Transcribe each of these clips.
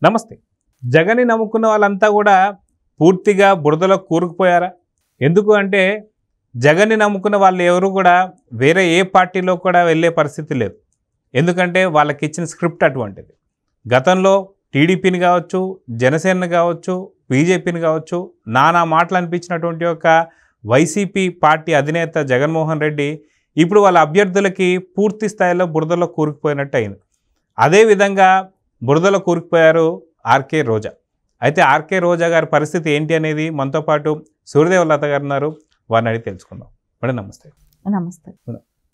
నమస్తే. జగన్ని నమ్ముకున్న వాళ్ళంతా కూడా పూర్తిగా బురదలో కూరుకుపోయారా? ఎందుకు అంటే జగన్ని నమ్ముకున్న వాళ్ళు ఎవరు కూడా వేరే ఏ పార్టీలో కూడా వెళ్ళే పరిస్థితి లేదు. ఎందుకంటే వాళ్ళకి ఇచ్చిన స్క్రిప్ట్ అటువంటిది. గతంలో టీడీపీని కావచ్చు, జనసేనని కావచ్చు, బీజేపీని కావచ్చు, నానా మాటలు అనిపించినటువంటి ఒక వైసీపీ పార్టీ అధినేత జగన్మోహన్ రెడ్డి ఇప్పుడు వాళ్ళ అభ్యర్థులకి పూర్తి స్థాయిలో బురదలో కూరుకుపోయినట్టు అయింది. అదేవిధంగా బురదలో కూరుకుపోయారు ఆర్కే రోజా. అయితే ఆర్కే రోజా గారి పరిస్థితి ఏంటి అనేది మనతో పాటు సూర్యదేవలత గారు ఉన్నారు. వారిని అడిగి తెలుసుకుందాం. మేడం నమస్తే. నమస్తే.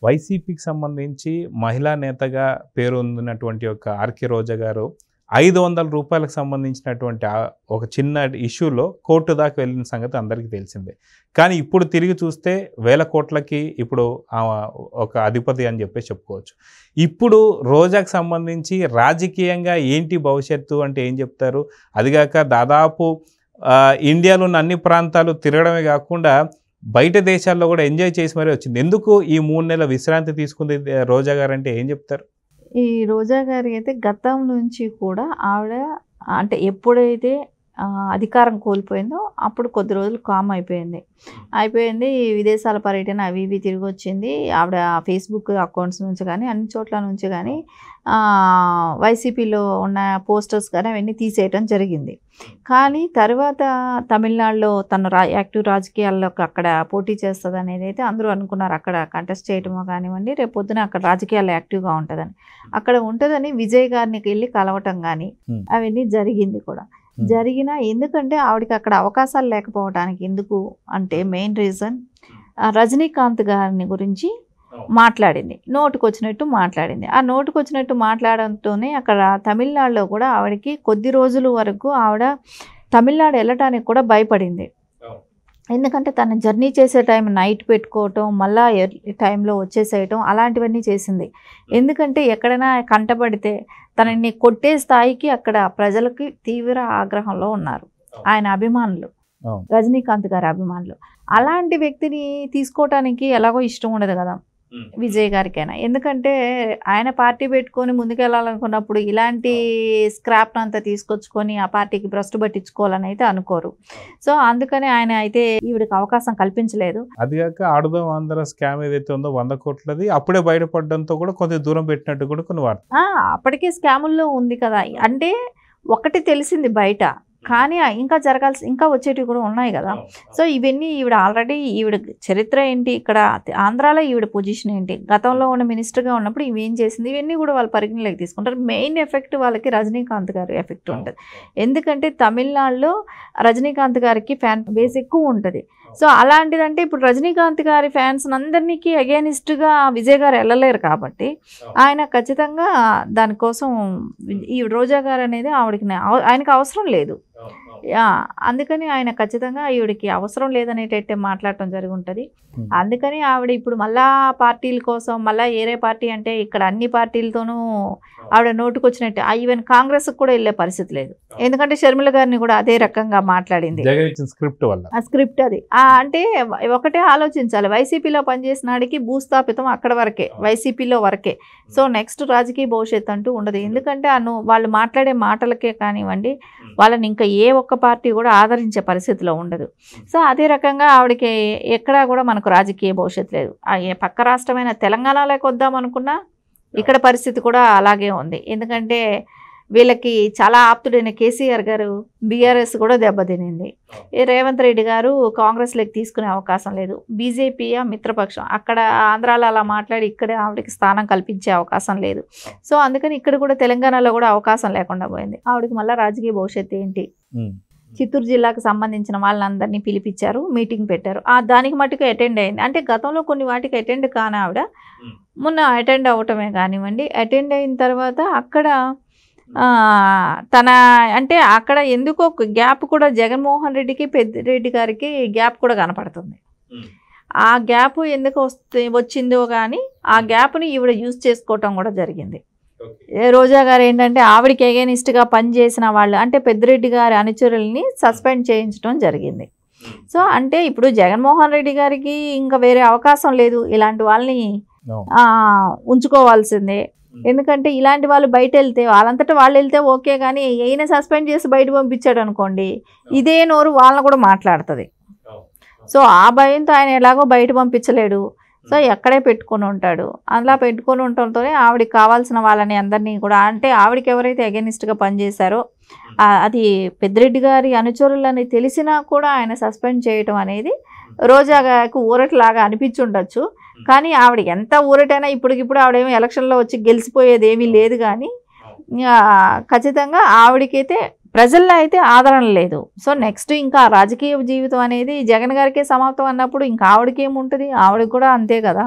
వైసీపీకి సంబంధించి మహిళా నేతగా పేరు పొందినటువంటి ఒక ఆర్కే రోజా గారు 500 రూపాయలకు సంబంధించినటువంటి ఒక చిన్న ఇష్యూలో కోర్టు దాకా వెళ్ళిన సంగతి అందరికీ తెలిసిందే. కానీ ఇప్పుడు తిరిగి చూస్తే వేల కోట్లకి ఇప్పుడు ఒక అధిపతి అని చెప్పేసి చెప్పుకోవచ్చు. ఇప్పుడు రోజాకు సంబంధించి రాజకీయంగా ఏంటి భవిష్యత్తు అంటే ఏం చెప్తారు? అదిగాక దాదాపు ఇండియాలో ఉన్న అన్ని ప్రాంతాలు తిరగడమే కాకుండా బయట దేశాల్లో కూడా ఎంజాయ్ చేసి మరీ వచ్చింది. ఎందుకు ఈ 3 నెలల విశ్రాంతి తీసుకుంది రోజా గారు అంటే ఏం చెప్తారు? ఈ రోజా గారి అయితే గతం నుంచి కూడా ఆవిడ అంటే ఎప్పుడైతే అధికారం కోల్పోయిందో అప్పుడు కొద్ది రోజులు కామ్ అయిపోయింది. విదేశాల పర్యటన అవి ఇవి తిరిగి వచ్చింది. ఆవిడ ఫేస్బుక్ అకౌంట్స్ నుంచి కానీ అన్ని చోట్ల నుంచి కానీ వైసీపీలో ఉన్న పోస్టర్స్ కానీ అవన్నీ తీసేయటం జరిగింది. కానీ తర్వాత తమిళనాడులో తను యాక్టివ్ రాజకీయాల్లో అక్కడ పోటీ చేస్తుంది అనేది అయితే అందరూ అనుకున్నారు. అక్కడ కంటెస్ట్ చేయటమో కానివ్వండి, రేపు పొద్దున అక్కడ రాజకీయాల్లో యాక్టివ్గా ఉంటుందని, అక్కడ ఉంటుందని విజయ్ గారిని వెళ్ళి కలవటం కానీ అవన్నీ జరిగింది కూడా. జరిగినా ఎందుకంటే ఆవిడకి అక్కడ అవకాశాలు లేకపోవడానికి ఎందుకు అంటే మెయిన్ రీజన్ రజనీకాంత్ గారిని గురించి మాట్లాడింది. నోటుకొచ్చినట్టు మాట్లాడింది. ఆ నోటుకొచ్చినట్టు మాట్లాడడంతోనే అక్కడ తమిళనాడులో కూడా ఆవిడకి కొద్ది రోజుల వరకు ఆవిడ తమిళనాడు వెళ్ళటానికి కూడా భయపడింది. ఎందుకంటే తను జర్నీ చేసే టైం నైట్ పెట్టుకోవటం, మళ్ళా టైంలో వచ్చేసేయటం అలాంటివన్నీ చేసింది. ఎందుకంటే ఎక్కడైనా కంటపడితే తనని కొట్టే స్థాయికి అక్కడ ప్రజలకి తీవ్ర ఆగ్రహంలో ఉన్నారు ఆయన అభిమానులు, రజనీకాంత్ గారి అభిమానులు. అలాంటి వ్యక్తిని తీసుకోవటానికి ఎలాగో ఇష్టం ఉండదు కదా విజయ్ గారికైనా. ఎందుకంటే ఆయన పార్టీ పెట్టుకొని ముందుకెళ్ళాలనుకున్నప్పుడు ఇలాంటి స్క్రాప్ అంతా తీసుకొచ్చుకొని ఆ పార్టీకి భ్రష్టు పట్టించుకోవాలని అయితే అనుకోరు. సో అందుకని ఆయన అయితే ఈవిడికి అవకాశం కల్పించలేదు. అదిగాక ఆడుదాం ఆంధ్ర స్కామ్ ఏదైతే ఉందో 100 కోట్లది అప్పుడే బయటపడడంతో కూడా కొంచెం దూరం పెట్టినట్టు కూడా కొన్ని వార్త. అప్పటికే స్కాముల్లో ఉంది కదా. అంటే ఒకటి తెలిసింది బయట, కానీ ఇంకా వచ్చేటివి కూడా ఉన్నాయి కదా. సో ఇవన్నీ ఈవిడ ఆల్రెడీ ఈవిడ చరిత్ర ఏంటి, ఇక్కడ ఆంధ్రాలో ఈవిడ పొజిషన్ ఏంటి, గతంలో ఉన్న మినిస్టర్గా ఉన్నప్పుడు ఇవేం చేసింది, ఇవన్నీ కూడా వాళ్ళు పరిగణలోకి తీసుకుంటారు. మెయిన్ ఎఫెక్ట్ వాళ్ళకి రజనీకాంత్ గారి ఎఫెక్ట్ ఉంటుంది. ఎందుకంటే తమిళనాడులో రజనీకాంత్ గారికి ఫ్యాన్ బేస్ ఎక్కువ ఉంటుంది. సో అలాంటిదంటే ఇప్పుడు రజనీకాంత్ గారి ఫ్యాన్స్ అందరికీ అగేనిస్ట్గా విజయ్ గారు వెళ్ళలేరు కాబట్టి ఆయన ఖచ్చితంగా దానికోసం ఈ రోజా గారు అనేది ఆయనకి అవసరం లేదు. అందుకని ఆయన ఖచ్చితంగా ఈవిడికి అవసరం లేదనేటట్టే మాట్లాడటం జరిగి ఉంటుంది. అందుకని ఆవిడ ఇప్పుడు మళ్ళా పార్టీల కోసం మళ్ళీ ఏరే పార్టీ అంటే ఇక్కడ అన్ని పార్టీలతోనూ ఆవిడ నోటుకొచ్చినట్టు ఈవెన్ కాంగ్రెస్కి కూడా వెళ్ళే పరిస్థితి లేదు. ఎందుకంటే షర్మిల గారిని కూడా అదే రకంగా మాట్లాడింది. ఆ స్క్రిప్ట్ అది అంటే ఒకటే ఆలోచించాలి, వైసీపీలో పనిచేసినాడికి భూస్థాపితం అక్కడ వరకే, వైసీపీలో వరకే. సో నెక్స్ట్ రాజకీయ భవిష్యత్తు అంటూ ఉండదు. ఎందుకంటే వాళ్ళు మాట్లాడే మాటలకే కానివ్వండి, వాళ్ళని ఇంకా ఏ ఒక్క పార్టీ కూడా ఆదరించే పరిస్థితిలో ఉండదు. సో అదే రకంగా ఆవిడకి ఎక్కడా కూడా మనకు రాజకీయ భవిష్యత్తు లేదు. పక్క రాష్ట్రమైన తెలంగాణలోకి వద్దామనుకున్నా ఇక్కడ పరిస్థితి కూడా అలాగే ఉంది. ఎందుకంటే వీళ్ళకి చాలా ఆప్తుడైన కేసీఆర్ గారు బీఆర్ఎస్ కూడా దెబ్బతినింది. రేవంత్ రెడ్డి గారు కాంగ్రెస్లోకి తీసుకునే అవకాశం లేదు. బీజేపీ మిత్రపక్షం, అక్కడ ఆంధ్రాలో అలా మాట్లాడి ఇక్కడ ఆవిడకి స్థానం కల్పించే అవకాశం లేదు. సో అందుకని ఇక్కడ కూడా తెలంగాణలో కూడా అవకాశం లేకుండా పోయింది. ఆవిడకి మళ్ళీ రాజకీయ భవిష్యత్తు ఏంటి? చిత్తూరు జిల్లాకు సంబంధించిన వాళ్ళందరినీ పిలిపించారు, మీటింగ్ పెట్టారు. దానికి మట్టుకు అటెండ్ అయింది. అంటే గతంలో కొన్ని వాటికి అటెండ్ కాని ఆవిడ మొన్న అటెండ్ అవ్వటమే కానివ్వండి. అటెండ్ అయిన తర్వాత అక్కడ తన అంటే అక్కడ ఎందుకో గ్యాప్ కూడా జగన్మోహన్ రెడ్డికి పెద్దిరెడ్డి గారికి గ్యాప్ కూడా కనపడుతుంది. ఆ గ్యాప్ ఎందుకు వచ్చిందో కానీ ఆ గ్యాప్ని ఈవిడ యూజ్ చేసుకోవటం కూడా జరిగింది. రోజా గారు ఏంటంటే ఆవిడకి ఎగెనిస్ట్గా పనిచేసిన వాళ్ళు అంటే పెద్దిరెడ్డి గారి అనుచరుల్ని సస్పెండ్ చేయించడం జరిగింది. సో అంటే ఇప్పుడు జగన్మోహన్ రెడ్డి గారికి ఇంకా వేరే అవకాశం లేదు, ఇలాంటి వాళ్ళని ఉంచుకోవాల్సిందే. ఎందుకంటే ఇలాంటి వాళ్ళు బయట వెళ్తే వాళ్ళంతటా వాళ్ళు వెళ్తే ఓకే, కానీ ఈయన సస్పెండ్ చేసి బయట పంపించాడు అనుకోండి, ఇదే నోరు వాళ్ళని కూడా మాట్లాడుతుంది. సో ఆ భయంతో ఆయన ఎలాగో బయట పంపించలేడు, సో ఎక్కడే పెట్టుకొని ఉంటాడు. అలా పెట్టుకొని ఉండటంతోనే ఆవిడకి కావాల్సిన వాళ్ళని అందరినీ కూడా, అంటే ఆవిడకి ఎవరైతే అగెనిస్ట్గా పనిచేశారో అది పెద్దిరెడ్డి గారి అనుచరులని తెలిసినా కూడా ఆయన సస్పెండ్ చేయటం అనేది రోజాకు ఊరటలాగా అనిపించుండొచ్చు. కానీ ఆవిడ ఎంత ఊరటైనా ఇప్పటికిప్పుడు ఆవిడేమో ఎలక్షన్లో వచ్చి గెలిచిపోయేది ఏమీ లేదు. కానీ ఖచ్చితంగా ఆవిడకైతే ప్రజల్లో అయితే ఆదరణ లేదు. సో నెక్స్ట్ ఇంకా రాజకీయ జీవితం అనేది జగన్ గారికే సమాప్తం అన్నప్పుడు ఇంకా ఆవిడకి ఏముంటుంది, ఆవిడకి కూడా అంతే కదా.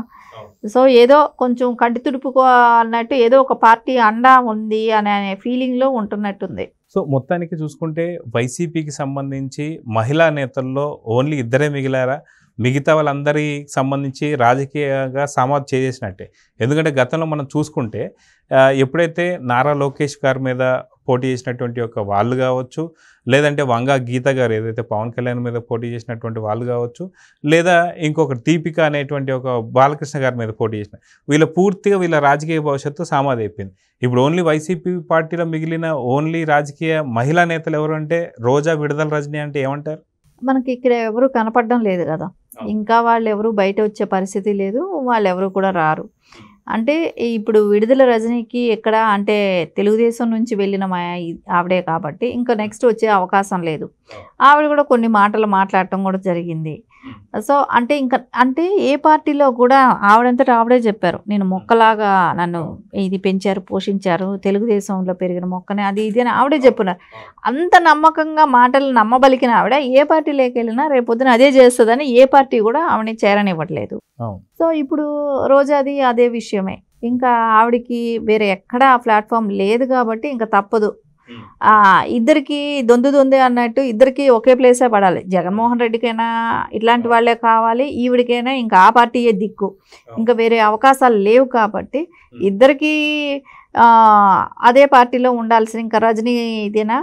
సో ఏదో కొంచెం కంటి తుడుపుకో అన్నట్టు ఏదో ఒక పార్టీ అండా ఉంది అనే ఫీలింగ్లో ఉంటున్నట్టుంది. సో మొత్తానికి చూసుకుంటే వైసీపీకి సంబంధించి మహిళా నేతల్లో ఓన్లీ ఇద్దరే మిగిలారా? మిగతా వాళ్ళందరికి సంబంధించి రాజకీయంగా సమాధి చేసేసినట్టే. ఎందుకంటే గతంలో మనం చూసుకుంటే ఎప్పుడైతే నారా లోకేష్ గారి మీద పోటీ చేసినటువంటి ఒక వాళ్ళు కావచ్చు, లేదంటే వంగా గీత గారు ఏదైతే పవన్ కళ్యాణ్ మీద పోటీ చేసినటువంటి వాళ్ళు కావచ్చు, లేదా ఇంకొక దీపిక అనేటువంటి ఒక బాలకృష్ణ గారి మీద పోటీ చేసిన పూర్తిగా వీళ్ళ రాజకీయ భవిష్యత్తు సమాధి అయిపోయింది. ఇప్పుడు ఓన్లీ వైసీపీ పార్టీలో మిగిలిన ఓన్లీ రాజకీయ మహిళా నేతలు ఎవరు అంటే రోజా, విడుదల రజనీ అంటే ఏమంటారు? మనకి ఇక్కడ ఎవరు కనపడడం లేదు కదా, ఇంకా వాళ్ళు ఎవరు బయట వచ్చే పరిస్థితి లేదు, వాళ్ళు ఎవరు కూడా రారు. అంటే ఇప్పుడు విడుదల రజనీకి ఎక్కడ అంటే తెలుగుదేశం నుంచి వెళ్ళిన ఆవిడే కాబట్టి ఇంకా నెక్స్ట్ వచ్చే అవకాశం లేదు. ఆవిడ కూడా కొన్ని మాటలు మాట్లాడటం కూడా జరిగింది. సో అంటే ఇంకా అంటే ఏ పార్టీలో కూడా ఆవిడంతటా ఆవిడే చెప్పారు, నేను మొక్కలాగా నన్ను ఇది పెంచారు, పోషించారు, తెలుగుదేశంలో పెరిగిన మొక్కనే అది ఇది అని ఆవిడే చెప్పున్నారు. అంత నమ్మకంగా మాటలు నమ్మబలికిన ఆవిడ ఏ పార్టీలోకి వెళ్ళినా రేపొద్దున అదే చేస్తుందని ఏ పార్టీ కూడా ఆవిడని చేరనివ్వట్లేదు. సో ఇప్పుడు రోజాది అదే విషయమే. ఇంకా ఆవిడికి వేరే ఎక్కడా ప్లాట్ఫామ్ లేదు కాబట్టి ఇంకా తప్పదు. ఇద్దరికి దొందే అన్నట్టు ఇద్దరికి ఒకే ప్లేసే పడాలి. జగన్మోహన్ రెడ్డికైనా ఇట్లాంటి వాళ్ళే కావాలి, ఈవిడికైనా ఇంకా ఆ పార్టీయే దిక్కు, ఇంకా వేరే అవకాశాలు లేవు. కాబట్టి ఇద్దరికి అదే పార్టీలో ఉండాల్సిన, ఇంకా రజనీ ఇదేనా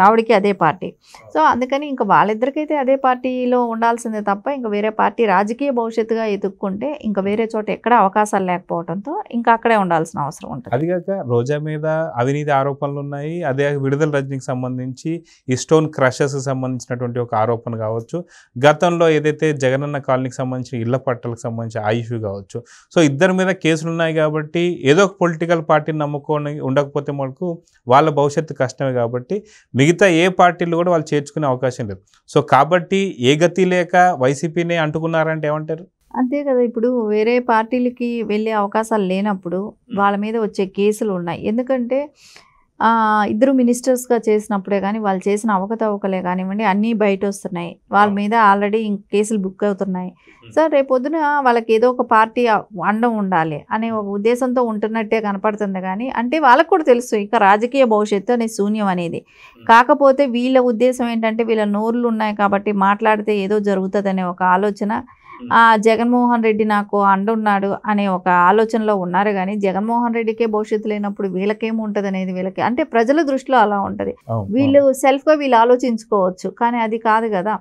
ఆవిడకి అదే పార్టీ. సో అందుకని ఇంకా వాళ్ళిద్దరికైతే అదే పార్టీలో ఉండాల్సిందే తప్ప ఇంకా వేరే పార్టీ రాజకీయ భవిష్యత్తుగా ఎదుక్కుంటే ఇంకా వేరే చోట ఎక్కడ అవకాశాలు లేకపోవడంతో ఇంకా అక్కడే ఉండాల్సిన అవసరం ఉంటుంది. అదిగాక రోజా మీద అవినీతి ఆరోపణలు ఉన్నాయి. అదే విడుదల రజనీకి సంబంధించి ఈ స్టోన్ క్రషర్స్ సంబంధించినటువంటి ఒక ఆరోపణ కావచ్చు, గతంలో ఏదైతే జగనన్న కాలనీకి సంబంధించిన ఇళ్ల పట్టాలకు సంబంధించి ఆ ఇష్యూ కావచ్చు. సో ఇద్దరి మీద కేసులు ఉన్నాయి కాబట్టి ఏదో ఒక పొలిటికల్ పార్టీని నమ్ముకొని ఉండకపోతే మనకు వాళ్ళ భవిష్యత్తు కష్టమే. కాబట్టి మిగతా ఏ పార్టీలు కూడా వాళ్ళు చేర్చుకునే అవకాశం లేదు. సో కాబట్టి ఏ గతి లేక వైసీపీని అంటుకున్నారంటే ఏమంటారు? అంతే కదా, ఇప్పుడు వేరే పార్టీలకి వెళ్ళే అవకాశాలు లేనప్పుడు వాళ్ళ మీద వచ్చే కేసులు ఉన్నాయి. ఎందుకంటే ఇద్దరు మినిస్టర్స్గా చేసినప్పుడే కానీ వాళ్ళు చేసిన అవకతవకలే కానివ్వండి అన్నీ బయట వస్తున్నాయి. వాళ్ళ మీద ఆల్రెడీ కేసులు బుక్ అవుతున్నాయి. సో రేపొద్దున వాళ్ళకి ఏదో ఒక పార్టీ అండం ఉండాలి అనే ఒక ఉద్దేశంతో ఉంటున్నట్టే కనపడుతుంది. కానీ అంటే వాళ్ళకు కూడా తెలుసు ఇక రాజకీయ భవిష్యత్తు అనే శూన్యం అనేది. కాకపోతే వీళ్ళ ఉద్దేశం ఏంటంటే వీళ్ళ నోర్లు ఉన్నాయి కాబట్టి మాట్లాడితే ఏదో జరుగుతుందనే ఒక ఆలోచన, జగన్మోహన్ రెడ్డి నాకు అండున్నాడు అనే ఒక ఆలోచనలో ఉన్నారు. కానీ జగన్మోహన్ రెడ్డికే భవిష్యత్తు లేనప్పుడు వీళ్ళకేముంటుంది అనేది వీళ్ళకి అంటే ప్రజల దృష్టిలో అలా ఉంటుంది. వీళ్ళు సెల్ఫ్గా వీళ్ళు ఆలోచించుకోవచ్చు, కానీ అది కాదు కదా,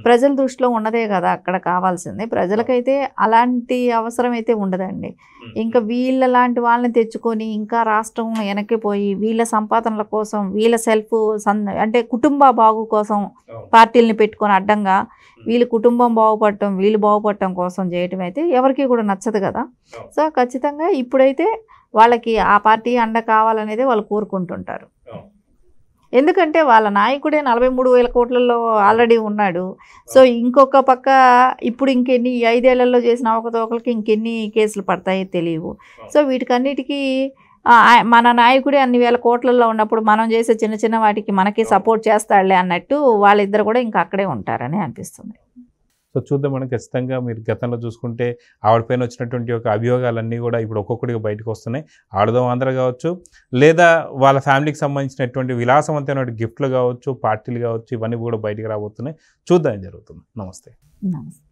ప్రజల దృష్టిలో ఉన్నదే కదా అక్కడ కావాల్సింది. ప్రజలకైతే అలాంటి అవసరం అయితే ఉండదండి. ఇంకా వీళ్ళ లాంటి వాళ్ళని తెచ్చుకొని ఇంకా రాష్ట్రం వెనక్కిపోయి వీళ్ళ సంపాదనల కోసం వీళ్ళ సెల్ఫ్ అంటే కుటుంబ బాగు కోసం పార్టీలని పెట్టుకొని అడ్డంగా వీళ్ళ కుటుంబం బాగుపడటం వీళ్ళు బాగుపడటం కోసం చేయటం అయితే ఎవరికి కూడా నచ్చదు కదా. సో ఖచ్చితంగా ఇప్పుడైతే వాళ్ళకి ఆ పార్టీ అండ కావాలనేది వాళ్ళు కోరుకుంటుంటారు. ఎందుకంటే వాళ్ళ నాయకుడే 43,000 కోట్లలో ఆల్రెడీ ఉన్నాడు. సో ఇంకొక పక్క ఇప్పుడు ఇంకెన్ని 5 ఏళ్లలో చేసిన అవకతవకలకి ఇంకెన్ని కేసులు పడతాయో తెలియవు. సో వీటికన్నిటికీ మన నాయకుడే అన్ని వేల కోట్లలో ఉన్నప్పుడు మనం చేసే చిన్న చిన్న వాటికి మనకి సపోర్ట్ చేస్తాడులే అన్నట్టు వాళ్ళిద్దరు కూడా ఇంకా అక్కడే ఉంటారని అనిపిస్తుంది. సో చూద్దాం మనం ఖచ్చితంగా. మీరు గతంలో చూసుకుంటే ఆవిడపైన వచ్చినటువంటి ఒక అభియోగాలన్నీ కూడా ఇప్పుడు ఒక్కొక్కటిగా బయటకు వస్తున్నాయి. ఆడదాం ఆంధ్ర కావచ్చు, లేదా వాళ్ళ ఫ్యామిలీకి సంబంధించినటువంటి విలాసవంతమైన గిఫ్ట్లు కావచ్చు, పార్టీలు కావచ్చు, ఇవన్నీ కూడా బయటకు రాబోతున్నాయి. చూద్దాం ఏం జరుగుతుంది. నమస్తే. నమస్తే.